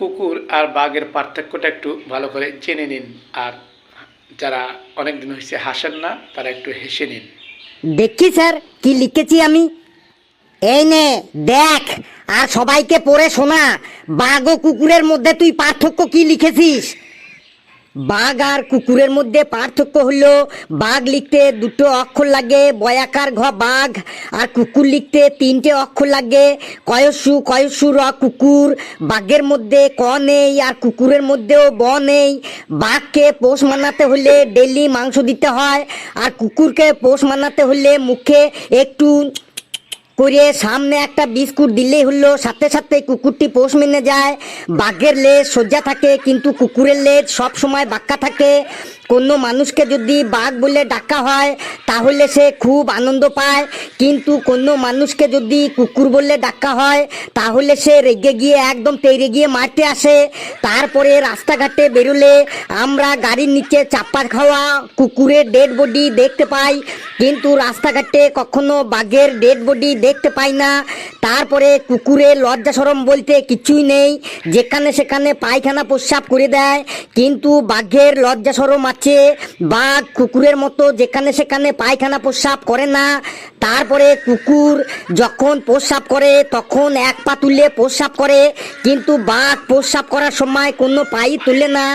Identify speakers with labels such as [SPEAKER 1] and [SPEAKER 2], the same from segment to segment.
[SPEAKER 1] কুকুর আর বাঘের পার্থক্যটা একটু ভালো করে জেনে নিন, আর যারা অনেক দিন হয়েছে হাসেন না তারা একটু হেসে নিন।
[SPEAKER 2] দেখি স্যার কি লিখেছি আমি। এই নে দেখ, আর সবাইকে পড়ে শোনা। বাঘ ও কুকুরের মধ্যে তুই পার্থক্য কি লিখেছিস? বাঘ আর কুকুরের মধ্যে পার্থক্য হলো, বাঘ লিখতে দুটো অক্ষর লাগে, বয়াকার ঘ বাঘ, আর কুকুর লিখতে তিনটে অক্ষর লাগে, কয়সু কয়সু র কুকুর। বাঘের মধ্যে ক নেই আর কুকুরের মধ্যেও ব নেই। বাঘকে পোষ মানাতে হলে ডেলি মাংস দিতে হয়, আর কুকুরকে পোষ মানাতে হলে মুখে একটু করে সামনে একটা বিস্কুট দিলেই হলো, সাথে সাথে কুকুরটি পোষ মেনে যায়। বাঘের লেজ সোজা থাকে কিন্তু কুকুরের লেজ সব সময় বাঁকা থাকে। কোনো মানুষকে যদি বাঘ বলে ডাকা হয় তাহলে সে খুব আনন্দ পায়, কিন্তু কোনো মানুষকে যদি কুকুর বলে ডাকা হয় তাহলে সে রেগে গিয়ে একদম তেড়ে গিয়ে মারতে আসে। তারপরে রাস্তাঘাটে বেরোলে আমরা গাড়ির নিচে চাপা খাওয়া কুকুরের ডেড বডি দেখতে পাই, কিন্তু রাস্তাঘাটে কখনো বাঘের ডেড বডি দেখতে পাই না। তারপরে কুকুরের লজ্জা শরম বলতে কিছুই নেই, যেখানে সেখানে পায়খানা প্রস্রাব করে দেয়, কিন্তু বাঘের লজ্জা শরম আছে। বাঘ কুকুরের মতো যেখানে সেখানে পায়খানা প্রস্রাব করে না। তারপরে কুকুর যখন প্রস্রাব করে তখন এক পা তুলে প্রস্রাব করে, কিন্তু বাঘ প্রস্রাব করার সময় কোনো পাই তুলে না।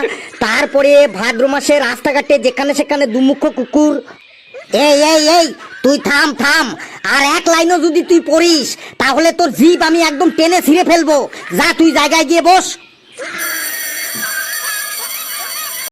[SPEAKER 2] তারপরে ভাদ্র মাসে রাস্তাঘাটে যেখানে সেখানে দুমুখ কুকুর। এই এই এই তুই থাম থাম, আর এক লাইনও যদি তুই পড়িস তাহলে তোর জিভ আমি একদম টেনে ছিঁড়ে ফেলবো। যা তুই জায়গায় গিয়ে বস।